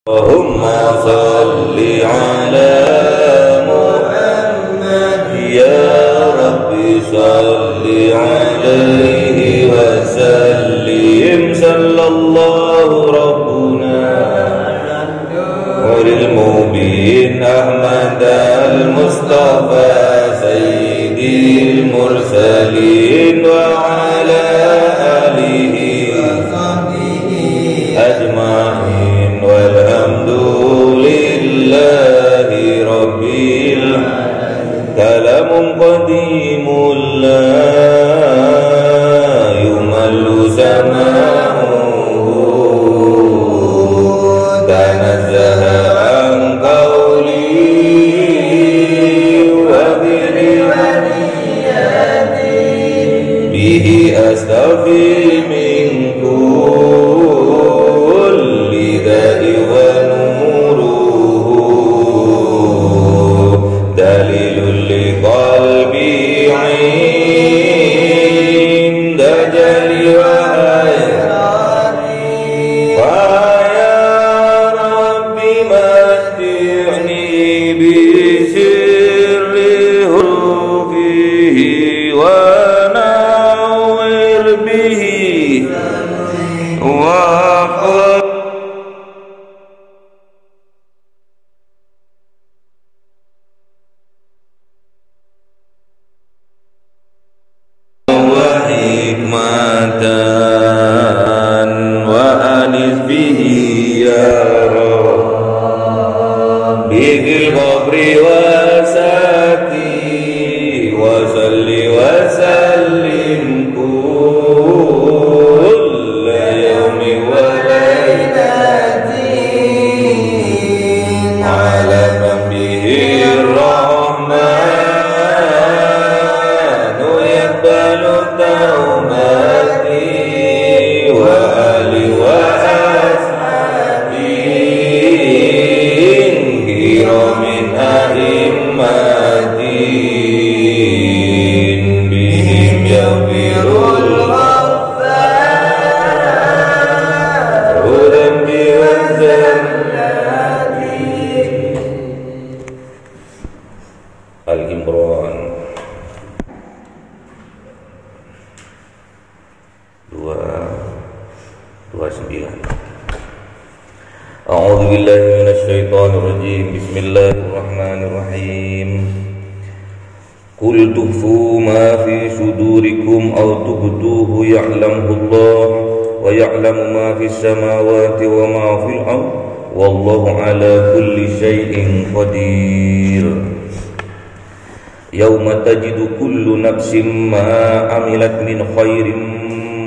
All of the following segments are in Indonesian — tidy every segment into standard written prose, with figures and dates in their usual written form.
Allahumma salli ala Muhammad ya Rabbi salli alaihi wa sallim sallallahu rabbuna walil mubin Ahmad al-Mustafa sayyidil mursalin wa ala alihi wa sahbihi ajma'in walhamdulillahi rabbil kalamun qadimul la yumallu sama'uhu tanazzaha an qawli wa bi'ibadiyati bihi astaghfi min kulli dai wa nuruhu dalilul liqalbi inda jali wa ayati wa ya Rabbi matti'ni bi sirri hurufihi wa nawwir bihi wa hikmatan wa anis bihi ya Rabbi fil qabri wa sati wa salli wa sallim kulla yawmi wa laylatin ala nabihi rahmanu yaqbalu taubati wa ali wa ashabi kiramin a'immatin bihim yaghfirul ghaffar urambi wa zallati. Al-Imran 29. A'udzu billahi minasy syaithanir rajim. Bismillahirrahmanirrahim. Qul tukhfu ma fi sudurikum aw tubduhu ya'lamuhu Allah wa ya'lamu ma fis samawati wa ma fil ardh wallahu ala kulli syai'in qadir. Yauma tajidu kullu nafsin ma amilat min khairin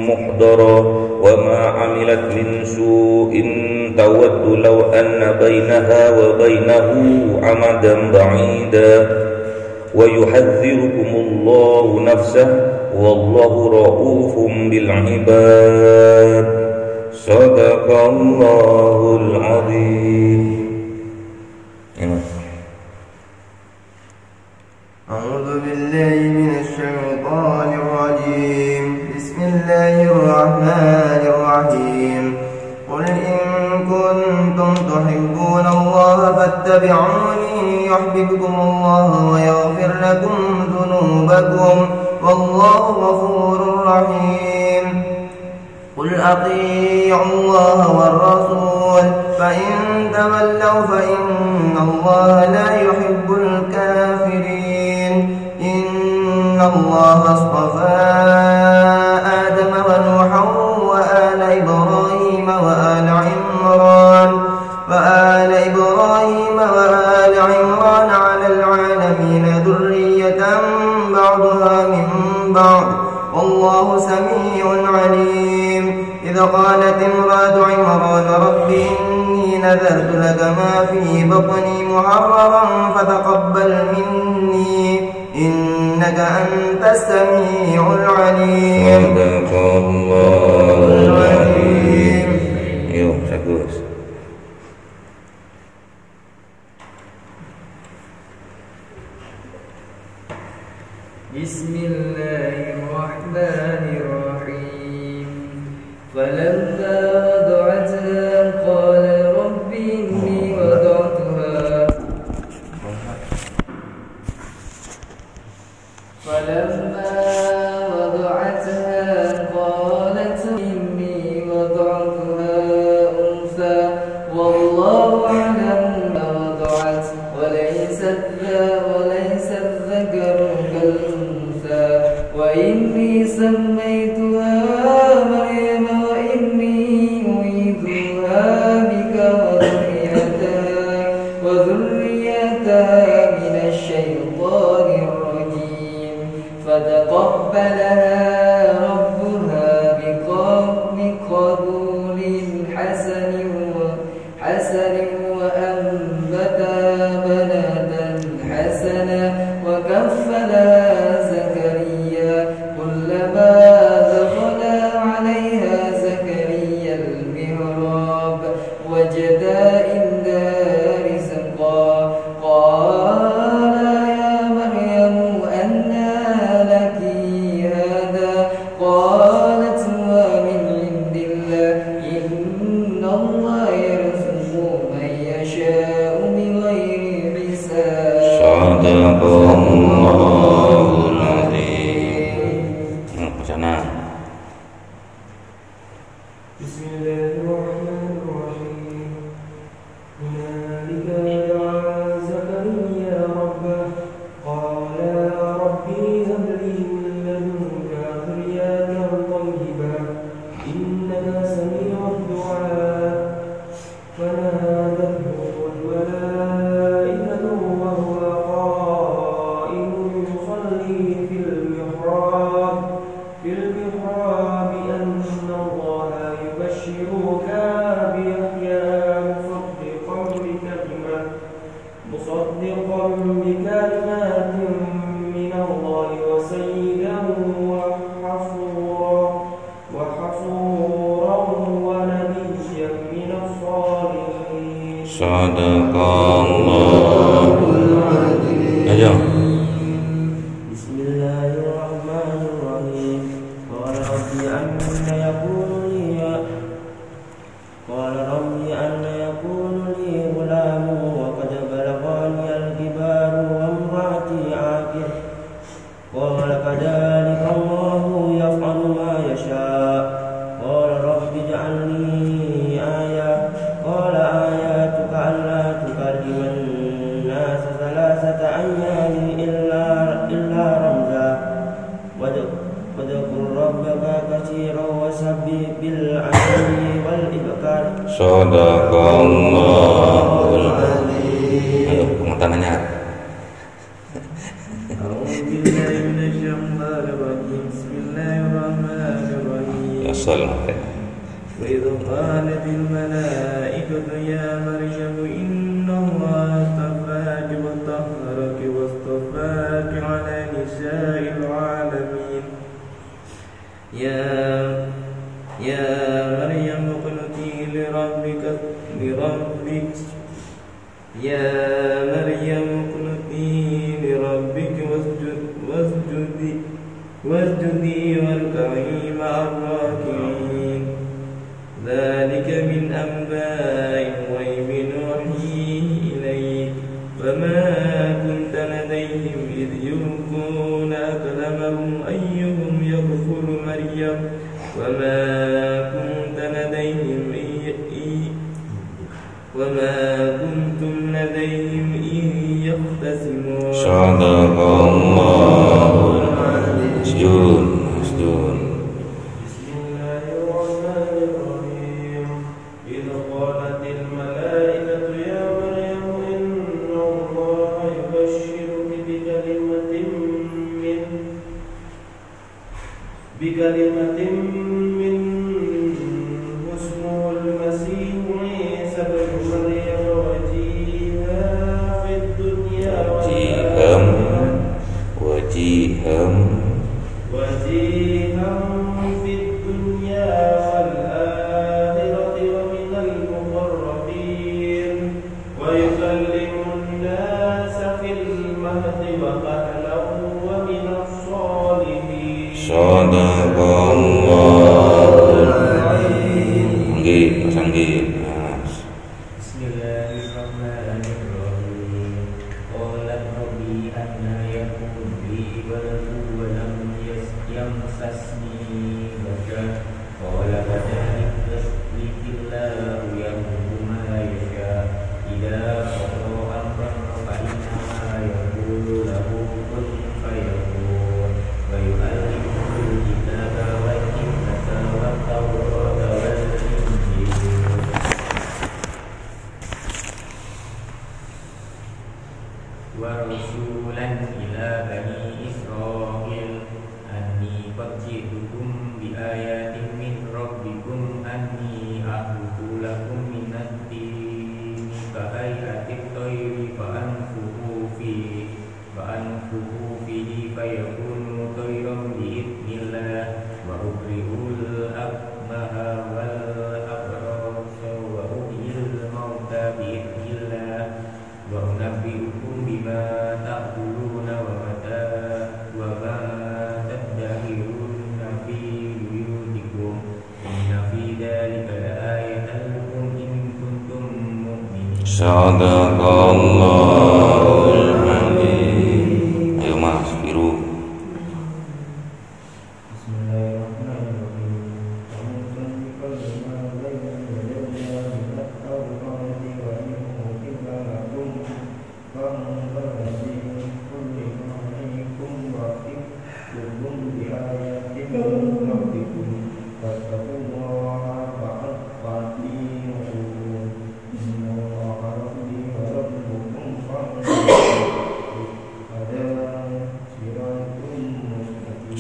muhdara wa ma amilat min su'in tawaddu law anna bainaha wa bainahu amadan ba'ida wa yuhadzirukumullahu nafsahu wallahu ra'ufum bil ibad. Sadaqallahul azim. أعوذ بالله من الشيطان الرجيم. بسم الله الرحمن الرحيم. قل إن كنتم تحبون الله فاتبعوني يحببكم الله ويغفر لكم ذنوبكم والله غفور رحيم. قل أطيعوا الله والرسول فإن تولوا فإن الله لا يحب الكافرين. إن الله اصطفى آدم ونوحا وآل إبراهيم وآل عمران على العالمين ذرية بعضها من بعض والله سميع عليم. إذ قالت امرأة عمران رب إني نذرت لك ما في بطني محررا فتقبل مني إنك أنت السميع العليم. صدق الله العظيم. Yuk, bagus. Bismillahirrahmanirrahim. فلما وضعتها قال رب وإني سميتها مريم وإني أعيذها بك وذريتها من الشيطان الرجيم فتقبلها ربها بقبول حسن وأنبتها بناتا حسنا وكفلها زكريا كلما دخل عليها زكريا المحراب وجد عندها رزقا قال يا مريم أنى لك هذا قالت هو من عند الله إن الله يرزق من يشاء بغير حساب صدق الله العظيم. Sana. Bismillahirrahmanirrahim. Hunalika da'a Zakariya rabbah qala ya rabbi hab li min ladunka dhurriyyatan thayyibah innaka sami'ud du'a fanadahu al-malaikatu wa huwa qa'imun yusalli fil mihrab anna Allaha yubashshiruka bi Yahya مصدقا بكلمات من الله وسيدا وحصورا ونبيا من الصالحين. صدق الله العظيم. بسم الله الرحمن الرحيم. قال ربي أن يكون لي غلام وقد بلغني الكبار وامرأتي عاقر قال كذلك الله يفعل ما يشاء قال رب اجعل لي آية قال آياتك ألا تكلم الناس 3 أيام إلا رمزا واذكر ربك كثيرا وسبح بالعشي والإبكار. Sadaqallahul azim. Ayo, tangannya. Bismillahirrahmanirrahim. Ya salam. وإذ قالت الملائكة يا مريم إن الله اصطفاك وطهرك واصطفاك على نساء العالمين يا مريم اقنتي لربك واسجدي واركعي مع الراكعين ذلك من أنباء الغيب نوحيه إليك وما كنت لديهم إذ يلقون أقلامهم أيهم يكفر مريم وما كنتم لديهم إذ يختصمون. Sadaqallahul azim. Bismillahirrahmanirrahim. Idh qalat al-malaikatu ya Maryam inna Allaha yubashshiruki bikalimatin min ismuhu al-masih Isa ibn Maryam wajihan fid dunya wal akhirati wa minal muqarrabin wa yukallimun nasa fil mahdi wa kahlan wa minas salihin. Sadaqallahul azim. Bismillahirrahmanirrahim. Qala rabbi anna yakunu li waladun wa lam yamsasni bashar qala kadhalika yahdiillahu yarzuqu man yasha idza qada amran fa innama yaqulu lahu kun fayakun wa yu'allimu ji'tukum bi ayatin min rabbikum anni akhluqu lakum minat tini ka hay'atit tayri fa'anfuhu fihi fayakunu tayran bi'idznillah wa ubri'ul akmaha wal abrasa wa uhyil mauta bi'idznillah wa unabbi'ukum bima ta'kuluna wa ma tadahiruna fi buyutikum inna fi dhalika la'ayatan lakum in kuntum mu'minin. Sadaqallahul Alim. Ayo Mas Biru.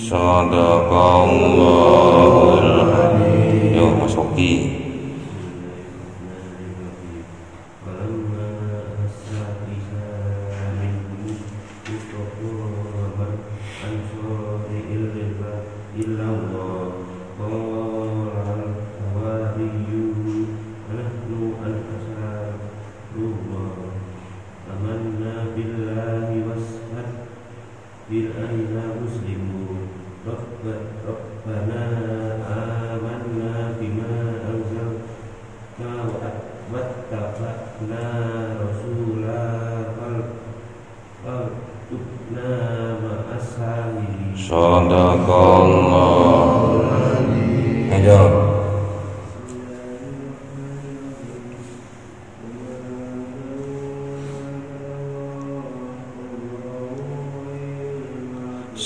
Sadaqallahul Alim. Yo Mas Oki. Rabbana amanna bima anzalta wattaba'na rasulaka faktubna ma'as salihin. Sadaqallahul Alim. Ayo.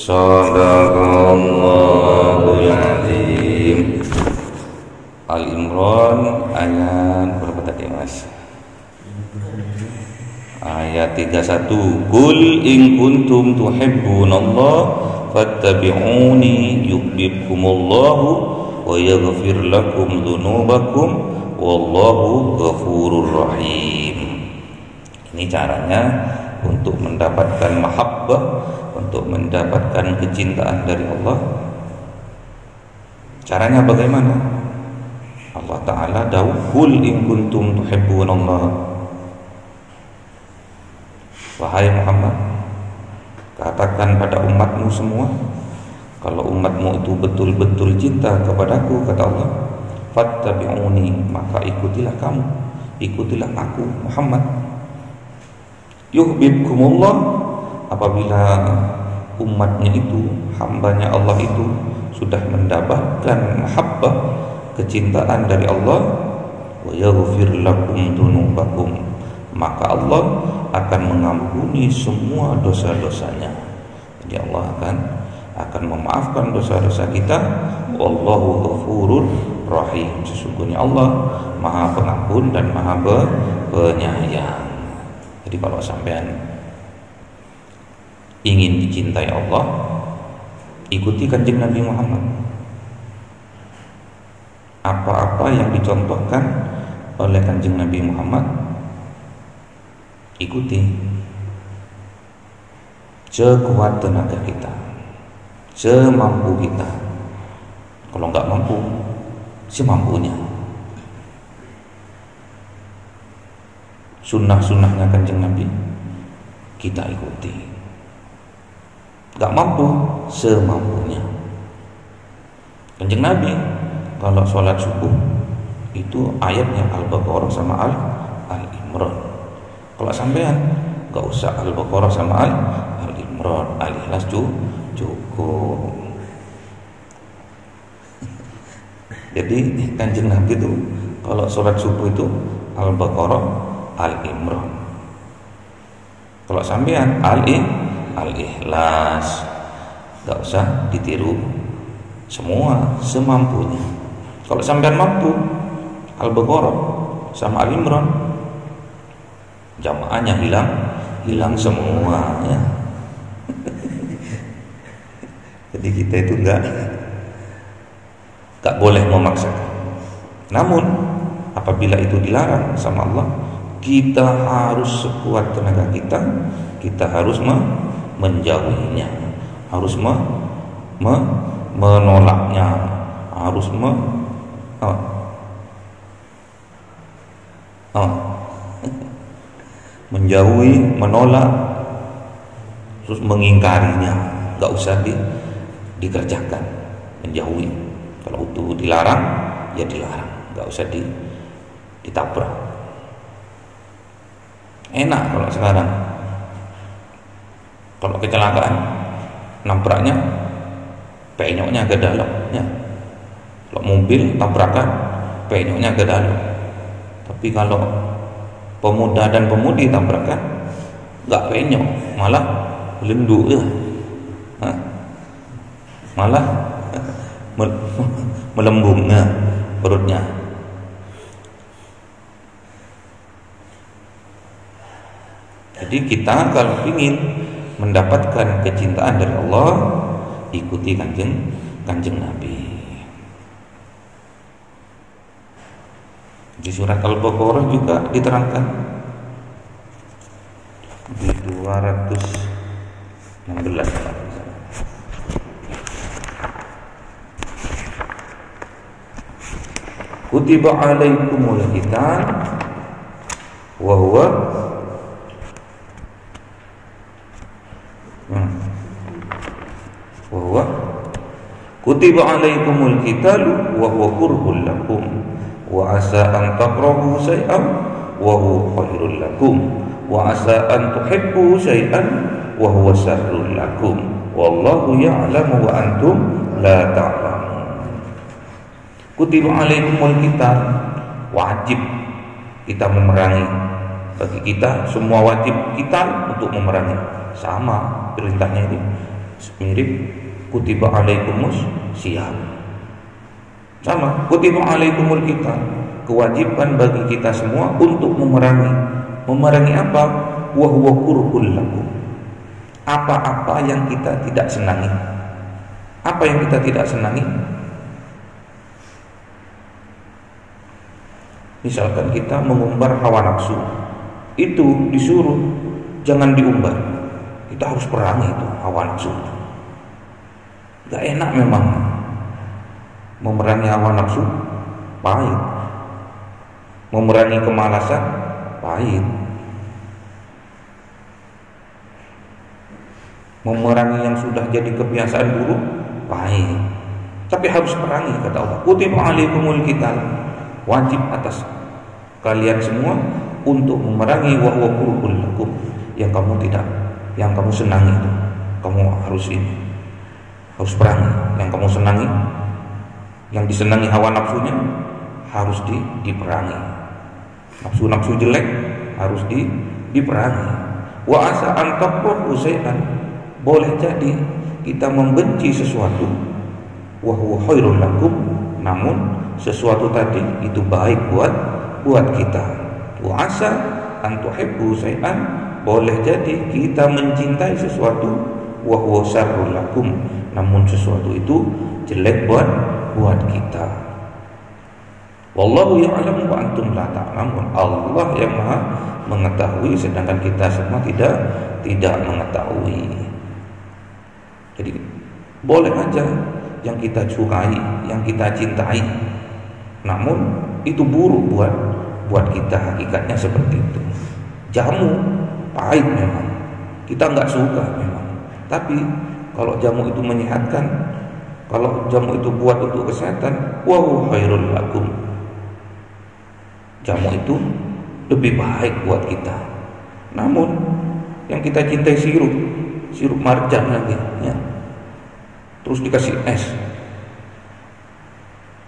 Sadaqallahul Azim. Al-Imran ayat berapa tadi Mas? Ayat 31. Qul in kuntum tuhibbunallah fattabi'uni yuhibbukumullahu wa yaghfir lakum dzunubakum wallahu ghafurur rahim. Ini caranya untuk mendapatkan mahabbah, untuk mendapatkan kecintaan dari Allah. Caranya bagaimana? Allah Ta'ala dawuh, qul in kuntum tuhibbunallah. Wahai Muhammad, katakan pada umatmu semua, kalau umatmu itu betul-betul cinta kepadaku, kata Allah, fattabi'uni, maka ikutilah kamu, ikutilah aku Muhammad. Yuhibbukumullah, apabila umatnya itu, hambanya Allah itu sudah mendapatkan mahabbah, kecintaan dari Allah, wa yaghfir lakum dzunubakum, maka Allah akan mengampuni semua dosa-dosanya. Jadi Allah akan memaafkan dosa-dosa kita. Wallahu ghafurur rahim. Sesungguhnya Allah Maha Pengampun dan Maha Penyayang. Jadi kalau sampean ingin dicintai Allah, ikuti kanjeng Nabi Muhammad. Apa-apa yang dicontohkan oleh kanjeng Nabi Muhammad, ikuti. Sekuat tenaga kita, semampu kita. Kalau nggak mampu, semampunya. Sunnah-sunnahnya kanjeng Nabi kita ikuti. Nggak mampu, semampunya. Kanjeng Nabi kalau sholat subuh itu ayatnya Al-Baqarah sama Al-Imran. Kalau sampean nggak usah Al-Baqarah sama Al-Imran, Al-Ikhlas cukup. Jadi kanjeng Nabi itu kalau sholat subuh itu Al-Baqarah, Al-Imran. Kalau sampean Al-Ikhlas, nggak usah ditiru, semua semampunya. Kalau sampean mampu Al-Baqarah sama Al-Imran, jamaahnya hilang semuanya. Jadi kita itu gak boleh memaksakan. Namun apabila itu dilarang sama Allah, kita harus sekuat tenaga kita harus menjauhinya, harus menolaknya, harus menjauhi, menolak, terus mengingkarinya, gak usah dikerjakan, menjauhi. Kalau itu dilarang, ya dilarang, gak usah ditabrak. Enak kalau sekarang, kalau kecelakaan nabraknya penyoknya ke dalam ya. Kalau mobil tabrakan penyoknya ke dalam. Tapi kalau pemuda dan pemudi tabrakan nggak penyok, malah melenduk ya. Malah melembungnya perutnya. Jadi kita kalau ingin mendapatkan kecintaan dari Allah, ikuti kanjeng Nabi. Di surat Al-Baqarah juga diterangkan di 216. Kutiba alaikumul qital wa huwa kutiba alaikumul qitalu wa huwa kurhul lakum wa asa an takrahu syai'an wa huwa khairul lakum wa asa an tuhibbu syai'an wa huwa syarrul lakum wallahu ya'lamu wa antum la ta'lamun. Kutiba alaikumul qital, wajib kita memerangi. Bagi kita semua wajib kita untuk memerangi. Sama perintahnya ini mirip kutiba alaikumus syiyam. Sama, kutiba alaikumul qital, kewajiban bagi kita semua untuk memerangi. Memerangi apa? Wa huwa kurhul lakum. Apa-apa yang kita tidak senangi. Apa yang kita tidak senangi? Misalkan kita mengumbar hawa nafsu, itu disuruh jangan diumbar. Kita harus perangi itu hawa nafsu itu. Gak enak memang memerangi hawa nafsu, pahit. Memerangi kemalasan, pahit. Memerangi yang sudah jadi kebiasaan buruk, pahit. Tapi harus perangi, kata Allah. Kutiba alaikumul qital, wajib atas kalian semua untuk memerangi wa huwa kurhul lakum, yang kamu senangi itu, kamu harus ini, harus perangi. Yang kamu senangi, yang disenangi hawa nafsunya, harus diperangi. Nafsu-nafsu jelek harus diperangi. Wa asa an takrahu syai'an, boleh jadi kita membenci sesuatu, wa huwa khairul lakum, namun sesuatu tadi itu baik buat kita. Wa asa an tuhibbu syai'an, boleh jadi kita mencintai sesuatu, wa huwa syarrul lakum, namun sesuatu itu jelek buat kita. Wallahu ya'lamu wa antum la ta'lamun. Allah yang Maha mengetahui sedangkan kita semua tidak mengetahui. Jadi boleh aja yang kita sukai, yang kita cintai, namun itu buruk buat kita, hakikatnya seperti itu. Jamu pahit memang, kita nggak suka memang. Tapi kalau jamu itu menyehatkan, kalau jamu itu buat untuk kesehatan, wa khairul lakum, jamu itu lebih baik buat kita. Namun yang kita cintai sirup marjan lagi ya. Terus dikasih es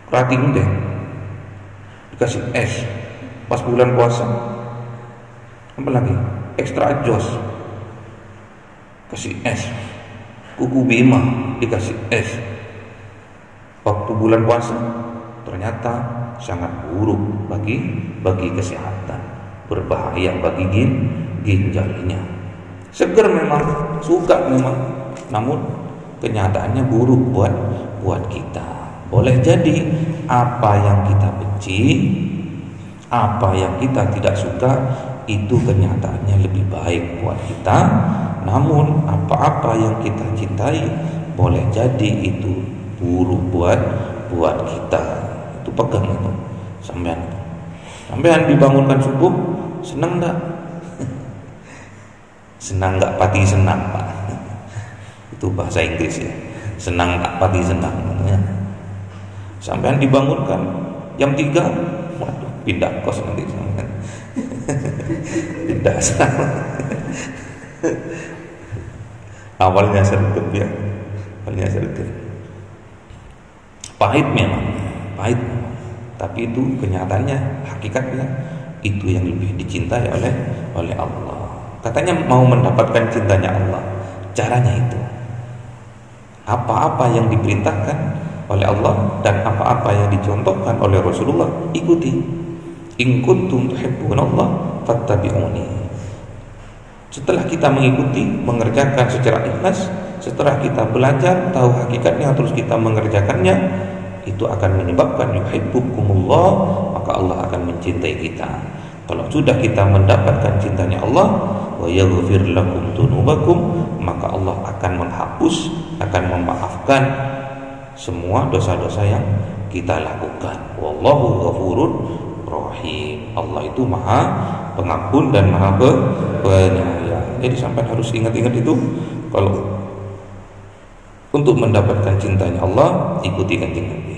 kerating deh, dikasih es pas bulan puasa, apa lagi ekstra jos, kasih es. Kuku Bima dikasih es waktu bulan puasa, ternyata sangat buruk bagi kesehatan, berbahaya bagi ginjalnya. Seger memang, suka memang, namun kenyataannya buruk buat kita. boleh jadi apa yang kita benci, apa yang kita tidak suka itu kenyataannya lebih baik buat kita. Namun apa-apa yang kita cintai boleh jadi itu buruk buat kita. Itu pegang itu. Sampean dibangunkan subuh, senang enggak? Senang enggak pati senang, Pak. Itu bahasa Inggris ya. Senang enggak pati senang namanya. Sampean dibangunkan jam 3, waduh, pindah kos nanti sampean. Pindah sana. Awalnya sergap ya. Awalnya sergap. Pahit memang. Tapi itu kenyataannya, hakikatnya itu yang lebih dicintai oleh Allah. Katanya mau mendapatkan cintanya Allah, caranya itu apa-apa yang diperintahkan oleh Allah dan apa-apa yang dicontohkan oleh Rasulullah ikuti. In kuntum tuhibbunallah fattabi'uni. Setelah kita mengikuti, mengerjakan secara ikhlas, setelah kita belajar tahu hakikatnya terus kita mengerjakannya, itu akan menyebabkan yuhibbukumullah, maka Allah akan mencintai kita. Kalau sudah kita mendapatkan cintanya Allah, wa yaghfir lakum dzunubakum, maka Allah akan menghapus, akan memaafkan semua dosa-dosa yang kita lakukan. Wallahu ghafurur rahim. Allah itu Maha Pengampun dan Maha Penyayang. Jadi sampai harus ingat-ingat itu. Kalau untuk mendapatkan cintanya Allah, ikuti kanjeng Nabi.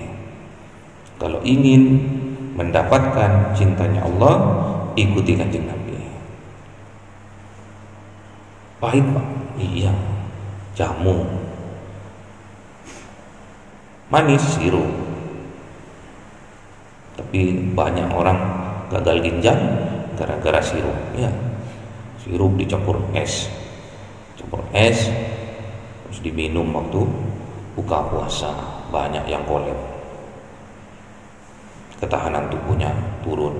Kalau ingin mendapatkan cintanya Allah, ikuti kanjeng Nabi. Pahit Pak? Iya. Jamu. Manis, sirup. Tapi banyak orang gagal ginjal gara-gara sirup. Ya. Sirup dicampur es. Terus diminum waktu buka puasa, banyak yang kolep. Ketahanan tubuhnya turun.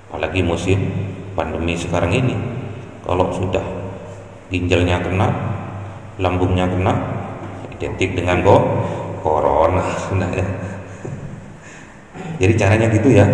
Apalagi musim pandemi sekarang ini, kalau sudah ginjalnya kena, lambungnya kena, identik dengan corona sebenarnya. Jadi caranya gitu ya.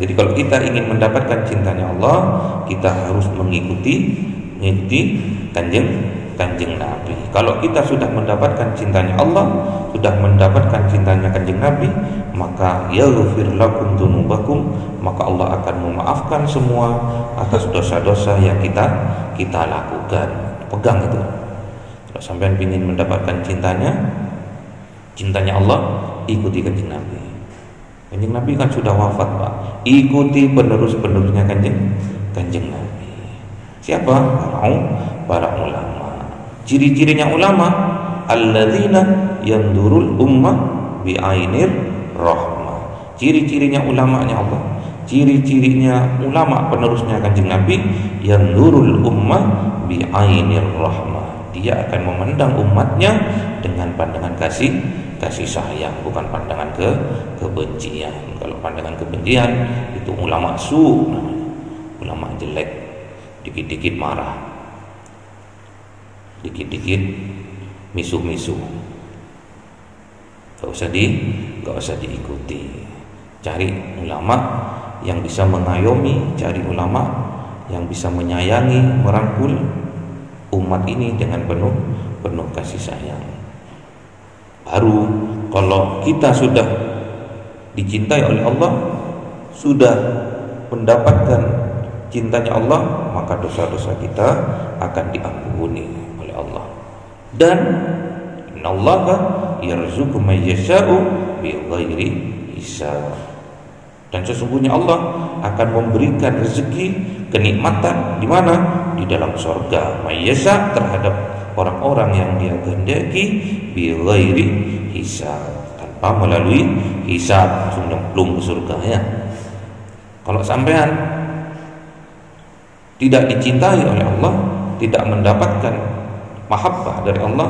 Jadi kalau kita ingin mendapatkan cintanya Allah, kita harus mengikuti kanjeng Nabi. Kalau kita sudah mendapatkan cintanya Allah, sudah mendapatkan cintanya kanjeng Nabi, maka yaghfir lakum dzunubakum, maka Allah akan memaafkan semua atas dosa-dosa yang kita lakukan. Pegang itu. Kalau sampean ingin mendapatkan cintanya Allah, ikuti kanjeng Nabi. Kanjeng Nabi kan sudah wafat, Pak. Ikuti penerus-penerusnya kanjeng Nabi. Siapa? Para ulama. Ciri-cirinya ulama, alladzina yandurul ummah bi'ainir rahmah. Ciri-cirinya ulamanya Allah. Ciri-cirinya ulama penerusnya kanjeng Nabi, yandurul ummah bi'ainir rahmah. Dia akan memandang umatnya dengan pandangan kasih sayang, bukan pandangan kebencian. Kalau pandangan kebencian itu ulama su, ulama jelek, dikit-dikit marah, dikit-dikit misuh-misuh. Gak usah diikuti. Cari ulama yang bisa mengayomi, cari ulama yang bisa menyayangi, merangkul umat ini dengan penuh kasih sayang. Baru kalau kita sudah dicintai oleh Allah, sudah mendapatkan cintanya Allah, maka dosa-dosa kita akan diampuni oleh Allah. Dan innallaha yarzuqu may yasha'u bighairi hisab. Dan sesungguhnya Allah akan memberikan rezeki, kenikmatan di mana? Di dalam surga. May yasha' terhadap orang-orang yang dia kehendaki bighairi hisab, tanpa melalui hisab, langsung nyemplung ke surga ya. Kalau sampean tidak dicintai oleh Allah, tidak mendapatkan mahabbah dari Allah,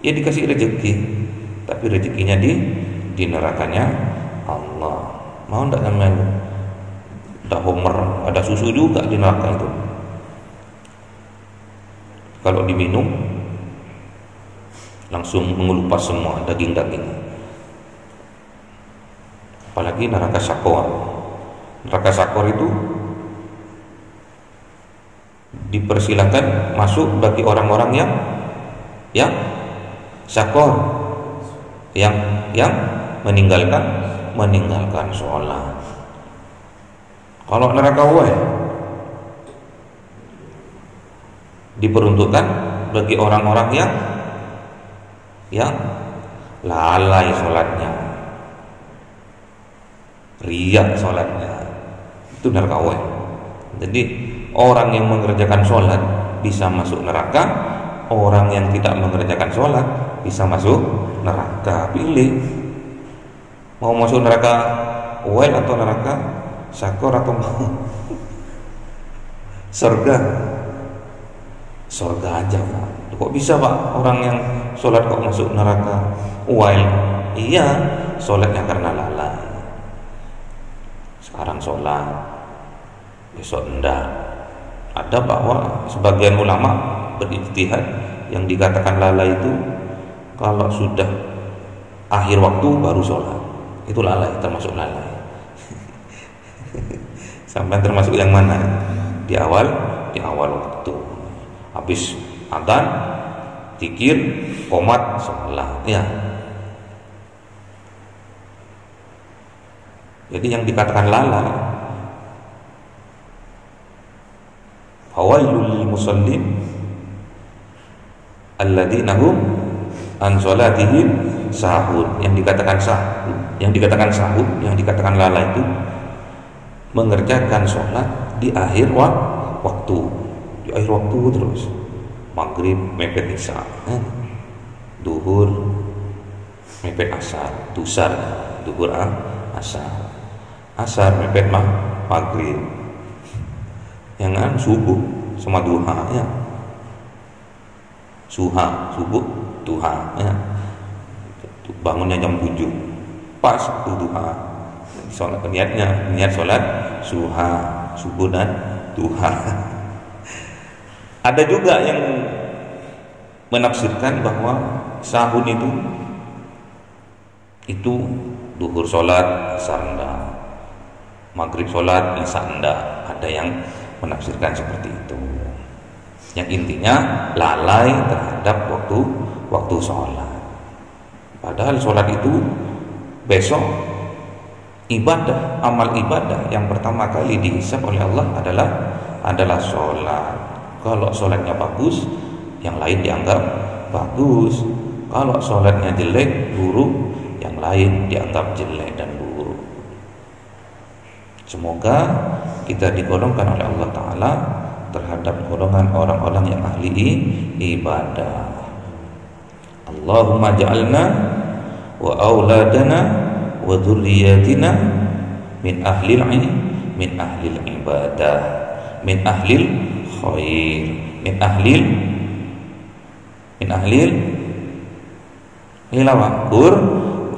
ya dikasih rezeki, tapi rezekinya di nerakanya Allah. Mau ndak namanya? Ada homer, ada susu juga di neraka itu. Kalau diminum langsung mengelupas semua daging-daging. Apalagi neraka Syakor. Neraka Syakor itu dipersilakan masuk bagi orang-orang yang syakor, yang meninggalkan sholat. Kalau neraka Wai diperuntukkan bagi orang-orang yang lalai sholatnya, riya sholatnya, itu neraka Wai. Jadi orang yang mengerjakan sholat bisa masuk neraka, orang yang tidak mengerjakan sholat bisa masuk neraka. Pilih mau masuk neraka Wai atau neraka Syakor, atau mau surga aja Pak. Kok bisa Pak orang yang sholat kok masuk neraka Wai? Iya, sholatnya karena lalai. Sekarang sholat, besok enggak. Ada bahwa sebagian ulama berijtihad yang dikatakan lalai itu kalau sudah akhir waktu baru sholat, itu lalai, termasuk lalai. Sampai termasuk yang mana? Di awal waktu, habis adzan, zikir, qomat, sholat, ya. Jadi yang dikatakan lalai, fawailul lil musallin alladzina hum an sholatihim sahun. Yang dikatakan sahun, yang dikatakan lalai itu mengerjakan sholat di akhir waktu, terus maghrib mepet isya, duhur mepet asar, duhur asar mepet maghrib, yang subuh sama duha, ya. Subuh, duha, ya. Bangunnya jam 7 pas waktu duha. Sholat, niat sholat subuh dan duha. Ada juga yang menafsirkan bahwa sahun itu duhur sholat, asar enggak, maghrib sholat, isya enggak. Ada yang menafsirkan seperti itu. Yang intinya lalai terhadap waktu sholat. Padahal sholat itu besok ibadah, amal ibadah yang pertama kali dihisab oleh Allah adalah sholat. Kalau sholatnya bagus, yang lain dianggap bagus. Kalau sholatnya jelek, buruk, yang lain dianggap jelek dan buruk. Semoga kita digolongkan oleh Allah Ta'ala terhadap golongan orang-orang yang ahli ibadah. Allahumma ja'alna wa auladana wa dzurriyyatina min ahlil ilm, min ahlil ibadah, min ahlil khair, min ahlil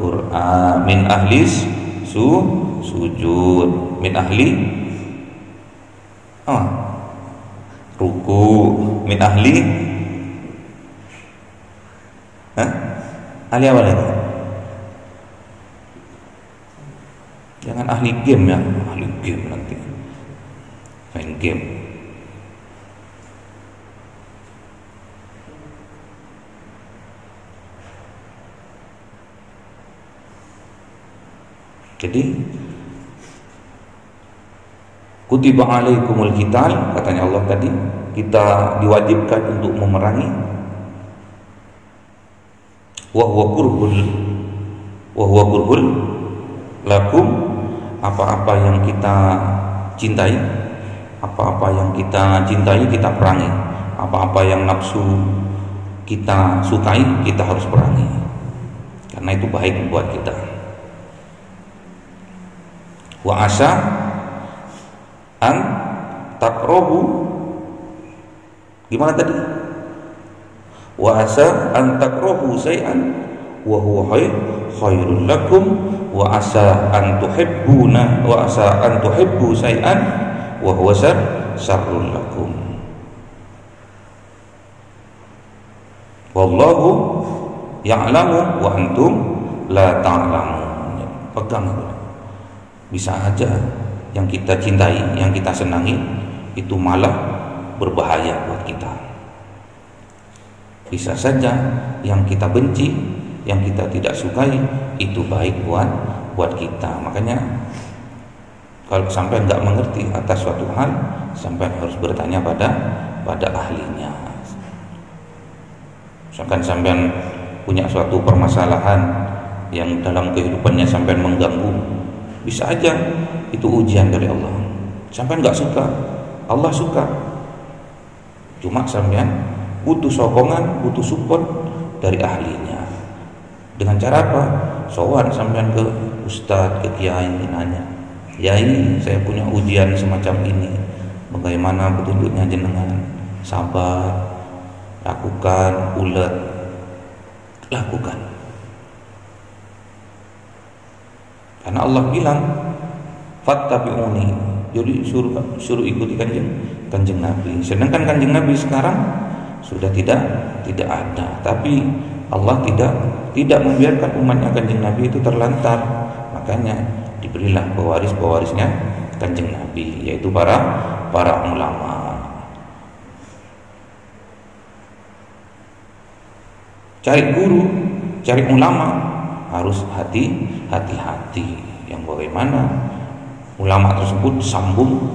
Qur'an, min ahlis sujud, min ahli ruku, min ahli ahli apa lagi? Jangan ahli game, ya. Ahli game nanti main game. Jadi kutiba alaikumul qital, katanya Allah tadi, kita diwajibkan untuk memerangi. Wa huwa kurhul lakum, apa-apa yang kita cintai, kita perangi. Apa-apa yang nafsu kita sukai, kita harus perangi, karena itu baik buat kita. Wa asa an takrohu, gimana tadi? Wa asa an takrohu say'an wa huwa khairul lakum, wa asa an tuhibbu say'an wa huwa syarrul lakum. Wallahu ya'lamu wa antum la ta'lamun. Pegang itu. Bisa aja yang kita cintai, yang kita senangi itu malah berbahaya buat kita. Bisa saja yang kita benci, yang kita tidak sukai itu baik buat kita. Makanya kalau sampai nggak mengerti atas suatu hal, sampai harus bertanya pada ahlinya. Misalkan sampai punya suatu permasalahan yang dalam kehidupannya sampai mengganggu, bisa aja itu ujian dari Allah. Sampai nggak suka, Allah suka. Cuma sampai butuh sokongan, butuh support dari ahlinya. Dengan cara apa? Sowan sampean ke ustadz, ke kiai, nanya, "Yai, saya punya ujian semacam ini. Bagaimana petunjuknya jenengan?" Sabar, lakukan, ulet, lakukan. Karena Allah bilang, "Fattabi'uni." Jadi suruh ikuti kanjeng Nabi. Sedangkan kanjeng Nabi sekarang sudah tidak ada. Tapi Allah tidak membiarkan umatnya kanjeng Nabi itu terlantar. Makanya diberilah pewarisnya kanjeng Nabi, yaitu para ulama. Cari guru, cari ulama harus hati-hati. Yang bagaimana ulama tersebut sambung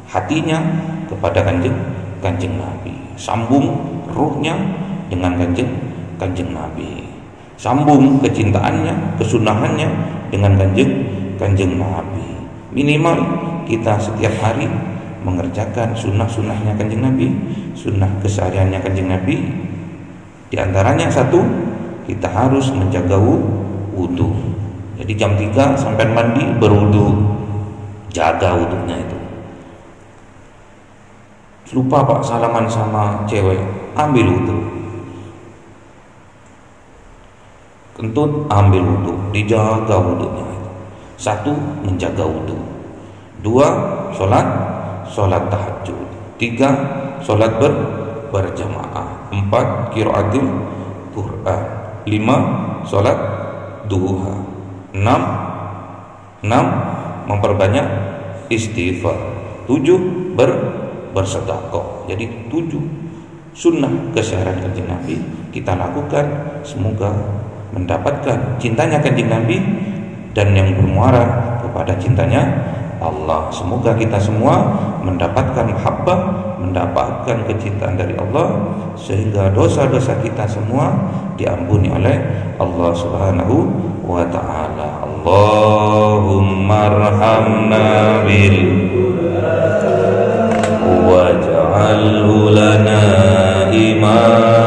hatinya kepada kanjeng Nabi, sambung ruhnya dengan kanjeng Nabi, sambung kecintaannya, kesunahannya dengan kanjeng Nabi. Minimal kita setiap hari mengerjakan sunnah-sunnahnya kanjeng Nabi, sunnah kesehariannya kanjeng Nabi. Di antaranya satu, kita harus menjaga wudu. Jadi jam 3 sampai mandi berwudu, jaga wudunya itu. Lupa Pak salaman sama cewek, ambil wudu. Kentut, ambil wudu, dijaga wudunya itu. Satu, menjaga wudu. 2, sholat tahajud. 3, sholat berjamaah. 4, qiraatil Quran. 5, sholat duha. 6, memperbanyak istighfar. 7, bersedekah. Jadi 7 sunnah keseharian kanjeng Nabi kita lakukan, semoga mendapatkan cintanya kanjeng Nabi dan yang bermuara kepada cintanya Allah. Semoga kita semua mendapatkan mahabbah, mendapatkan kecintaan dari Allah, sehingga dosa-dosa kita semua diampuni oleh Allah Subhanahu wa ta'ala. Allahumma arhamna bil waj'alhu lana imama